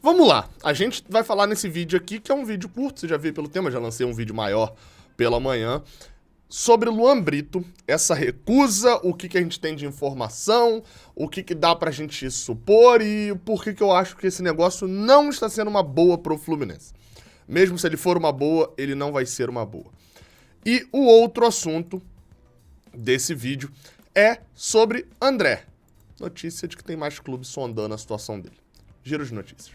Vamos lá, a gente vai falar nesse vídeo aqui, que é um vídeo curto, você já viu pelo tema, já lancei um vídeo maior pela manhã, sobre Luan Brito, essa recusa, o que a gente tem de informação, o que dá pra gente supor e por que eu acho que esse negócio não está sendo uma boa pro Fluminense. Mesmo se ele for uma boa, ele não vai ser uma boa. E o outro assunto desse vídeo é sobre André. Notícia de que tem mais clubes sondando a situação dele. Giro de notícias.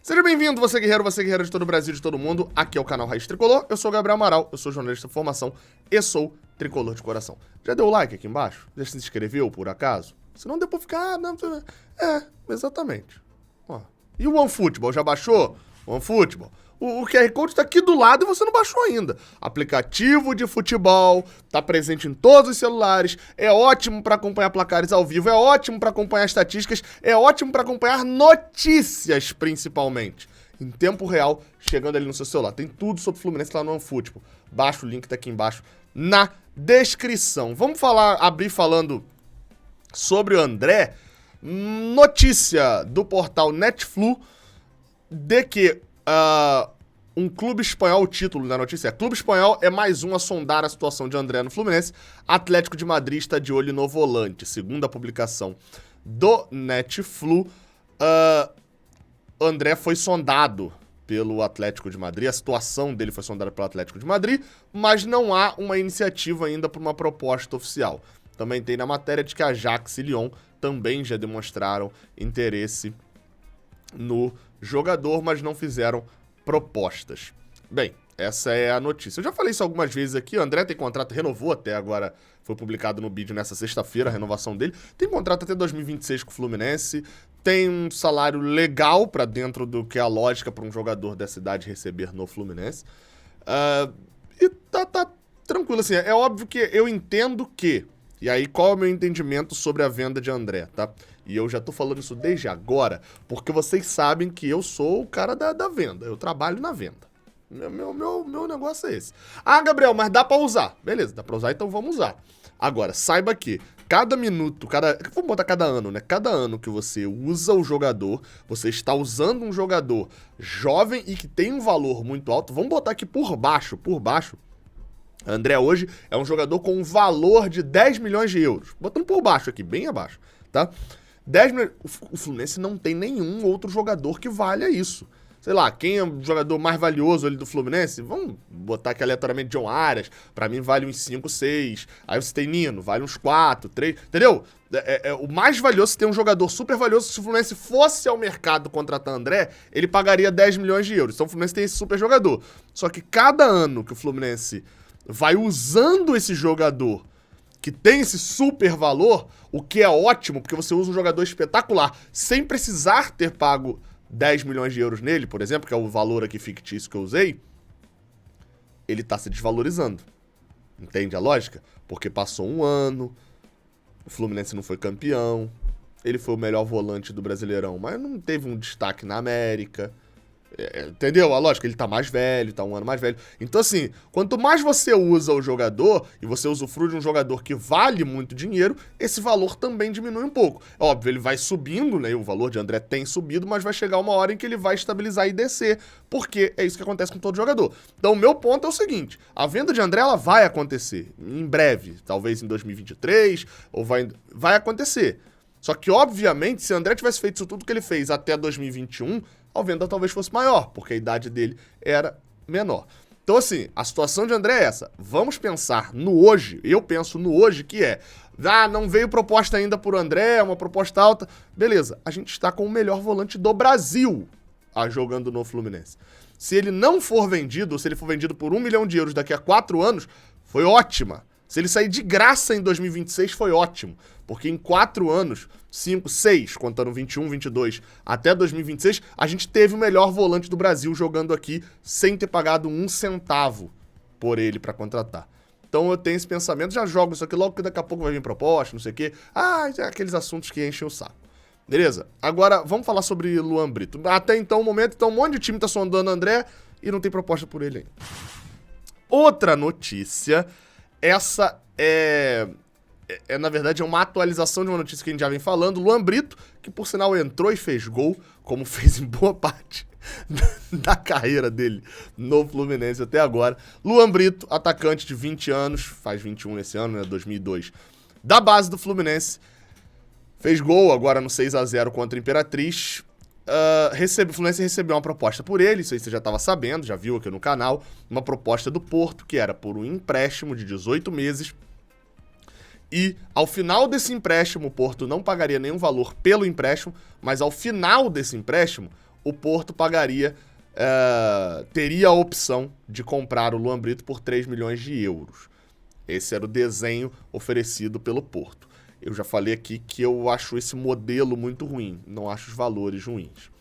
Seja bem-vindo, você guerreiro de todo o Brasil, de todo mundo. Aqui é o canal Raiz Tricolor, eu sou o Gabriel Amaral, eu sou jornalista de formação e sou tricolor de coração. Já deu o like aqui embaixo? Já se inscreveu, por acaso? Se não, depois ficar... exatamente. Ó. E o OneFootball, já baixou? OneFootball. O QR Code tá aqui do lado e você não baixou ainda. Aplicativo de futebol, tá presente em todos os celulares, é ótimo para acompanhar placares ao vivo, é ótimo para acompanhar estatísticas, é ótimo para acompanhar notícias, principalmente. Em tempo real, chegando ali no seu celular. Tem tudo sobre o Fluminense lá no OneFootball. Baixa o link, tá aqui embaixo na descrição. Vamos abrir falando sobre o André. Notícia do portal Netflu de que um clube espanhol, o título da notícia é: clube espanhol é mais um a sondar a situação de André no Fluminense. Atlético de Madrid está de olho no volante. Segundo a publicação do Netflu, André foi sondado pelo Atlético de Madrid, a situação dele foi sondada pelo Atlético de Madrid, mas não há uma iniciativa ainda para uma proposta oficial. Também tem na matéria de que a Ajax e Lyon também já demonstraram interesse no jogador, mas não fizeram propostas. Bem, essa é a notícia. Eu já falei isso algumas vezes aqui, o André tem contrato, renovou até agora, foi publicado no vídeo nessa sexta-feira, a renovação dele. Tem contrato até 2026 com o Fluminense, tem um salário legal pra dentro do que é a lógica para um jogador dessa idade receber no Fluminense. E tá tranquilo, assim, é óbvio que eu entendo que... E aí, qual é o meu entendimento sobre a venda de André, tá? E eu já tô falando isso desde agora, porque vocês sabem que eu sou o cara da venda. Eu trabalho na venda. Meu negócio é esse. Ah, Gabriel, mas dá pra usar. Beleza, dá pra usar, então vamos usar. Agora, saiba que cada minuto, vamos botar cada ano, né? Cada ano que você usa o jogador, você está usando um jogador jovem e que tem um valor muito alto. Vamos botar aqui por baixo. André hoje é um jogador com um valor de 10 milhões de euros. Botando por baixo aqui, bem abaixo, tá? 10 milhões... O Fluminense não tem nenhum outro jogador que valha isso. Sei lá, quem é o jogador mais valioso ali do Fluminense? Vamos botar aqui aleatoriamente John Arias. Pra mim vale uns 5, 6. Aí você tem Nino, vale uns 4, 3. Entendeu? O mais valioso, se tem um jogador super valioso, se o Fluminense fosse ao mercado contratar André, ele pagaria 10 milhões de euros. Então o Fluminense tem esse super jogador. Só que cada ano que o Fluminense vai usando esse jogador que tem esse super valor, o que é ótimo, porque você usa um jogador espetacular sem precisar ter pago 10 milhões de euros nele, por exemplo, que é o valor aqui fictício que eu usei, ele tá se desvalorizando. Entende a lógica? Porque passou um ano, o Fluminense não foi campeão, ele foi o melhor volante do Brasileirão, mas não teve um destaque na América. Entendeu? A lógica, ele tá mais velho, tá um ano mais velho. Então, assim, quanto mais você usa o jogador e você usufrui de um jogador que vale muito dinheiro, esse valor também diminui um pouco. Óbvio, ele vai subindo, né? O valor de André tem subido, mas vai chegar uma hora em que ele vai estabilizar e descer, porque é isso que acontece com todo jogador. Então, o meu ponto é o seguinte: a venda de André, ela vai acontecer em breve, talvez em 2023, ou vai acontecer. Só que, obviamente, se André tivesse feito isso tudo que ele fez até 2021, a venda talvez fosse maior, porque a idade dele era menor. Então, assim, a situação de André é essa. Vamos pensar no hoje, eu penso no hoje, que é: não veio proposta ainda por André, uma proposta alta. Beleza, a gente está com o melhor volante do Brasil jogando no Fluminense. Se ele não for vendido, ou se ele for vendido por 1 milhão de euros daqui a 4 anos, foi ótima. Se ele sair de graça em 2026, foi ótimo. Porque em 4 anos, 5, 6, contando 21, 22, até 2026, a gente teve o melhor volante do Brasil jogando aqui sem ter pagado 1 centavo por ele pra contratar. Então eu tenho esse pensamento, já jogo isso aqui logo que daqui a pouco vai vir proposta, não sei o quê. É aqueles assuntos que enchem o saco. Beleza? Agora, vamos falar sobre Luan Brito. Até então, um monte de time tá sondando André e não tem proposta por ele ainda. Outra notícia, essa é na verdade, é uma atualização de uma notícia que a gente já vem falando. Luan Brito, que por sinal entrou e fez gol, como fez em boa parte da carreira dele no Fluminense até agora. Luan Brito, atacante de 20 anos, faz 21 esse ano, né, 2002, da base do Fluminense, fez gol agora no 6-0 contra a Imperatriz. O Fluminense recebeu uma proposta por ele, isso aí você já estava sabendo, já viu aqui no canal, uma proposta do Porto, que era por um empréstimo de 18 meses, e ao final desse empréstimo, o Porto não pagaria nenhum valor pelo empréstimo, mas ao final desse empréstimo, o Porto teria a opção de comprar o Luan Brito por 3 milhões de euros. Esse era o desenho oferecido pelo Porto. Eu já falei aqui que eu acho esse modelo muito ruim, não acho os valores ruins.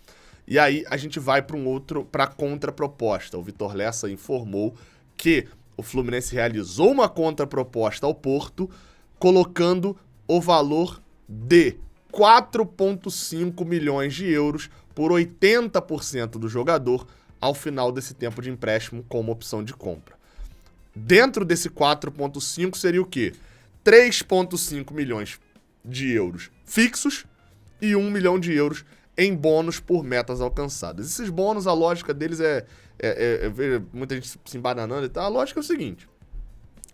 E aí a gente vai para a contraproposta. O Vitor Lessa informou que o Fluminense realizou uma contraproposta ao Porto, colocando o valor de 4,5 milhões de euros por 80% do jogador ao final desse tempo de empréstimo como opção de compra. Dentro desse 4,5 seria o quê? 3,5 milhões de euros fixos e 1 milhão de euros em bônus por metas alcançadas. Esses bônus, a lógica deles vejo muita gente se embananando e tal. A lógica é o seguinte: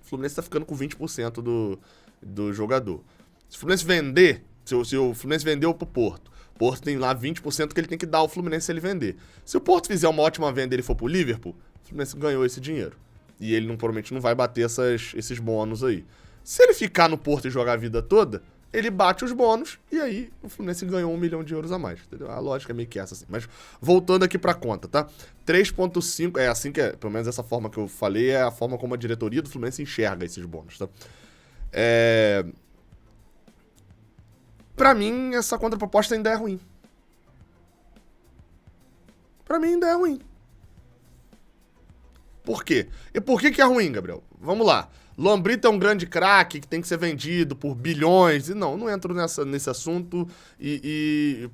o Fluminense tá ficando com 20% do jogador. Se o Fluminense vender, se o Fluminense vendeu pro Porto, o Porto tem lá 20% que ele tem que dar ao Fluminense se ele vender. Se o Porto fizer uma ótima venda e ele for pro Liverpool, o Fluminense ganhou esse dinheiro. E ele provavelmente não vai bater esses bônus aí. Se ele ficar no Porto e jogar a vida toda, ele bate os bônus e aí o Fluminense ganhou 1 milhão de euros a mais, entendeu? A lógica é meio que essa, assim. Mas voltando aqui pra conta, tá? 3,5, é assim que é, pelo menos essa forma que eu falei, é a forma como a diretoria do Fluminense enxerga esses bônus, tá? Pra mim, essa contraproposta ainda é ruim. Pra mim ainda é ruim. Por quê? E por que é ruim, Gabriel? Vamos lá. Luan Brito é um grande craque que tem que ser vendido por bilhões. E não entro nesse assunto.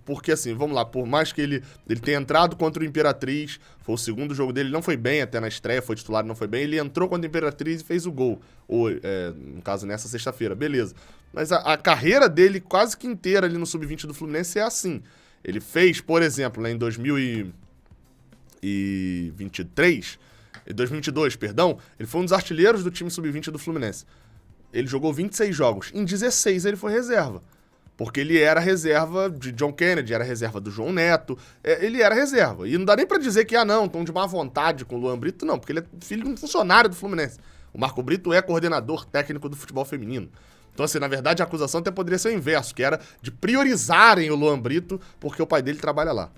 Porque assim, vamos lá, por mais que ele tenha entrado contra o Imperatriz, foi o segundo jogo dele, não foi bem até na estreia, foi titular e não foi bem, ele entrou contra o Imperatriz e fez o gol. No caso, nessa sexta-feira, beleza. Mas a carreira dele quase que inteira ali no Sub-20 do Fluminense é assim. Ele fez, por exemplo, né, em 2022, perdão, ele foi um dos artilheiros do time Sub-20 do Fluminense. Ele jogou 26 jogos. Em 16 ele foi reserva. Porque ele era reserva de John Kennedy, era reserva do João Neto. Ele era reserva. E não dá nem pra dizer que, estão de má vontade com o Luan Brito, não. Porque ele é filho de um funcionário do Fluminense. O Marco Brito é coordenador técnico do futebol feminino. Então, assim, na verdade, a acusação até poderia ser o inverso, que era de priorizarem o Luan Brito porque o pai dele trabalha lá.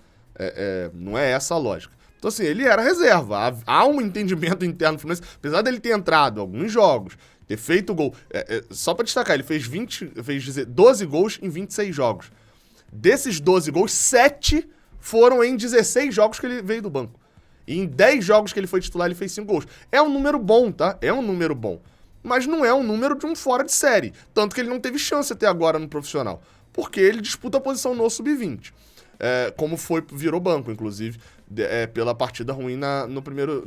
Não é essa a lógica. Então, assim, ele era reserva. Há um entendimento interno do Fluminense. Apesar dele ter entrado em alguns jogos, ter feito gol. Só pra destacar, ele fez 12 gols em 26 jogos. Desses 12 gols, 7 foram em 16 jogos que ele veio do banco. E em 10 jogos que ele foi titular, ele fez 5 gols. É um número bom, tá? É um número bom. Mas não é um número de um fora de série. Tanto que ele não teve chance até agora no profissional. Porque ele disputa a posição no Sub-20. Como virou banco, inclusive, pela partida ruim no primeiro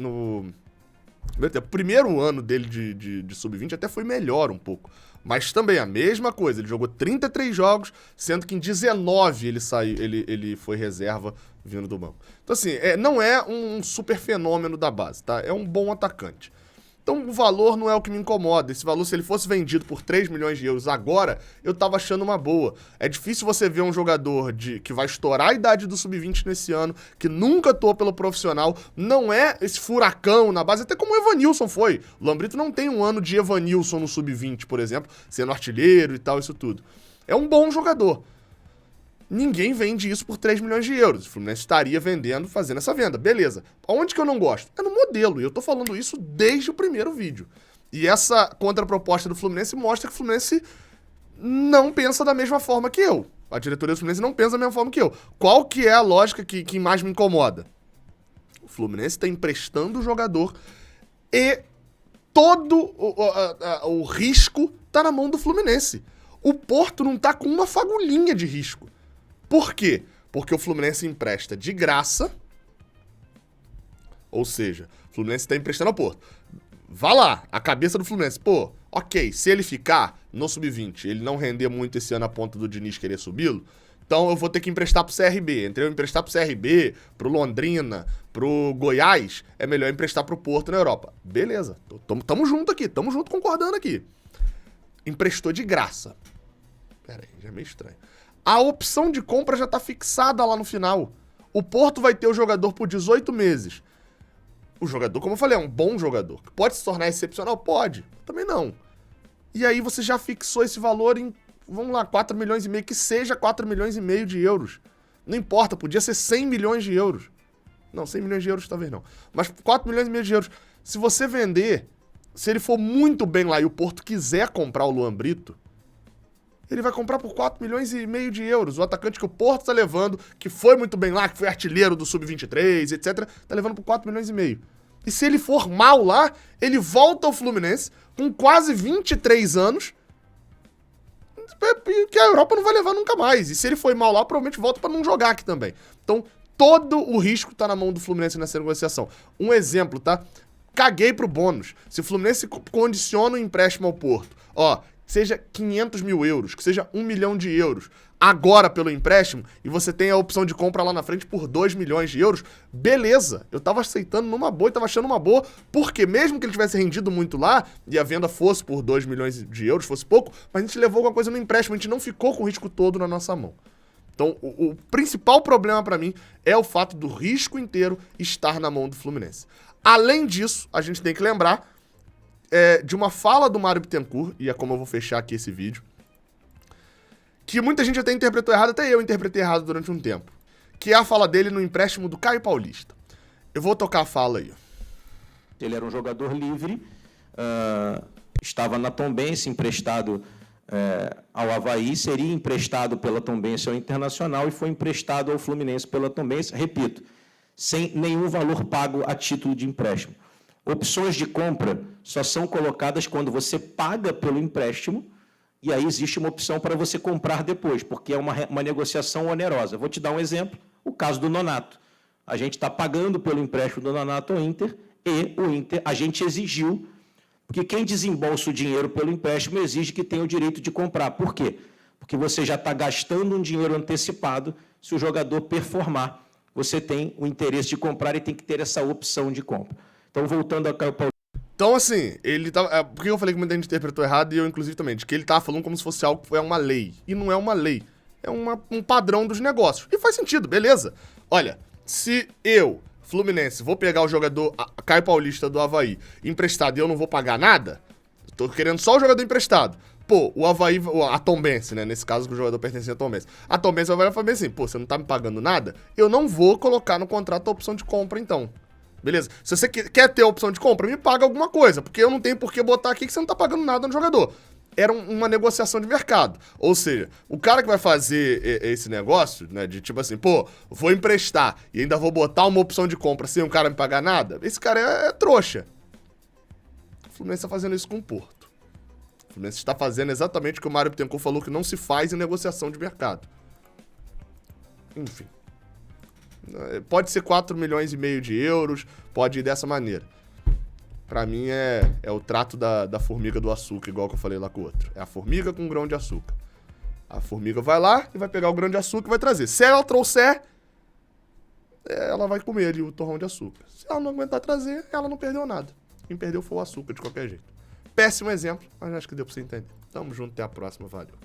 tempo. O primeiro ano dele de Sub-20 até foi melhor um pouco. Mas também a mesma coisa, ele jogou 33 jogos, sendo que em 19 ele foi reserva vindo do banco. Então assim, não é um super fenômeno da base, tá? É um bom atacante. Então o valor não é o que me incomoda. Esse valor, se ele fosse vendido por 3 milhões de euros agora, eu tava achando uma boa. É difícil você ver um jogador que vai estourar a idade do Sub-20 nesse ano, que nunca atuou pelo profissional, não é esse furacão na base, até como o Evanilson foi. O Luan Brito não tem um ano de Evanilson no Sub-20, por exemplo, sendo artilheiro e tal, isso tudo. É um bom jogador. Ninguém vende isso por 3 milhões de euros. O Fluminense estaria fazendo essa venda. Beleza. Onde que eu não gosto? É no modelo. E eu tô falando isso desde o primeiro vídeo. E essa contraproposta do Fluminense mostra que o Fluminense não pensa da mesma forma que eu. A diretoria do Fluminense não pensa da mesma forma que eu. Qual que é a lógica que mais me incomoda? O Fluminense está emprestando o jogador e todo o risco tá na mão do Fluminense. O Porto não tá com uma fagulhinha de risco. Por quê? Porque o Fluminense empresta de graça, ou seja, o Fluminense está emprestando ao Porto. Vá lá, a cabeça do Fluminense. Pô, Ok, se ele ficar no sub-20, ele não render muito esse ano a ponto do Diniz querer subi-lo, então eu vou ter que emprestar pro CRB. Entre eu emprestar pro CRB, pro Londrina, pro Goiás, é melhor emprestar pro Porto na Europa. Beleza, tamo junto aqui, tamo junto concordando aqui. Emprestou de graça. Pera aí, já é meio estranho. A opção de compra já tá fixada lá no final. O Porto vai ter o jogador por 18 meses. O jogador, como eu falei, é um bom jogador. Pode se tornar excepcional? Pode. Também não. E aí você já fixou esse valor em, vamos lá, 4 milhões e meio, que seja 4 milhões e meio de euros. Não importa, podia ser 100 milhões de euros. Não, 100 milhões de euros talvez não. Mas 4 milhões e meio de euros. Se você vender, se ele for muito bem lá e o Porto quiser comprar o Luan Brito, ele vai comprar por 4 milhões e meio de euros. O atacante que o Porto tá levando, que foi muito bem lá, que foi artilheiro do Sub-23, etc., tá levando por 4 milhões e meio. E se ele for mal lá, ele volta ao Fluminense com quase 23 anos, que a Europa não vai levar nunca mais. E se ele for mal lá, provavelmente volta pra não jogar aqui também. Então, todo o risco tá na mão do Fluminense nessa negociação. Um exemplo, tá? Caguei pro bônus. Se o Fluminense condiciona o empréstimo ao Porto, ó, seja 500 mil euros, que seja 1 milhão de euros, agora pelo empréstimo, e você tem a opção de compra lá na frente por 2 milhões de euros, beleza. Eu tava aceitando numa boa e tava achando uma boa, porque mesmo que ele tivesse rendido muito lá, e a venda fosse por 2 milhões de euros, fosse pouco, mas a gente levou alguma coisa no empréstimo, a gente não ficou com o risco todo na nossa mão. Então, o principal problema pra mim é o fato do risco inteiro estar na mão do Fluminense. Além disso, a gente tem que lembrar de uma fala do Mário Bittencourt, e é como eu vou fechar aqui esse vídeo, que muita gente até interpretou errado, até eu interpretei errado durante um tempo, que é a fala dele no empréstimo do Caio Paulista. Eu vou tocar a fala aí. Ele era um jogador livre, estava na Tombense, emprestado ao Avaí, seria emprestado pela Tombense ao Internacional e foi emprestado ao Fluminense pela Tombense, repito, sem nenhum valor pago a título de empréstimo. Opções de compra só são colocadas quando você paga pelo empréstimo e aí existe uma opção para você comprar depois, porque é uma negociação onerosa. Vou te dar um exemplo, o caso do Nonato. A gente está pagando pelo empréstimo do Nonato ao Inter e o Inter, a gente exigiu, porque quem desembolsa o dinheiro pelo empréstimo exige que tenha o direito de comprar. Por quê? Porque você já está gastando um dinheiro antecipado, se o jogador performar, você tem o interesse de comprar e tem que ter essa opção de compra. Então, voltando ao Caio Paulista. Então, assim, ele tá. Por que eu falei que muita gente interpretou errado, e eu, inclusive, também, de que ele tava falando como se fosse algo que é uma lei. E não é uma lei. É um padrão dos negócios. E faz sentido, beleza. Olha, se eu, Fluminense, vou pegar o jogador Caio Paulista do Avaí emprestado e eu não vou pagar nada, tô querendo só o jogador emprestado. Pô, o Avaí, a Tombense, né? Nesse caso que o jogador pertencia a Tombense. A Tombense vai falar assim, pô, você não tá me pagando nada? Eu não vou colocar no contrato a opção de compra, então. Beleza? Se você quer ter a opção de compra, me paga alguma coisa, porque eu não tenho por que botar aqui que você não tá pagando nada no jogador. Era uma negociação de mercado. Ou seja, o cara que vai fazer esse negócio, né, de tipo assim, pô, vou emprestar e ainda vou botar uma opção de compra sem o cara me pagar nada, esse cara é trouxa. O Fluminense tá fazendo isso com o Porto. O Fluminense está fazendo exatamente o que o Mário Bittencourt falou que não se faz em negociação de mercado. Enfim. Pode ser 4 milhões e meio de euros, pode ir dessa maneira. Pra mim é o trato da formiga do açúcar, igual que eu falei lá com o outro. É a formiga com grão de açúcar. A formiga vai lá e vai pegar o grão de açúcar e vai trazer. Se ela trouxer, ela vai comer ali o torrão de açúcar. Se ela não aguentar trazer, ela não perdeu nada. Quem perdeu foi o açúcar, de qualquer jeito. Péssimo exemplo, mas acho que deu pra você entender. Tamo junto, até a próxima, valeu.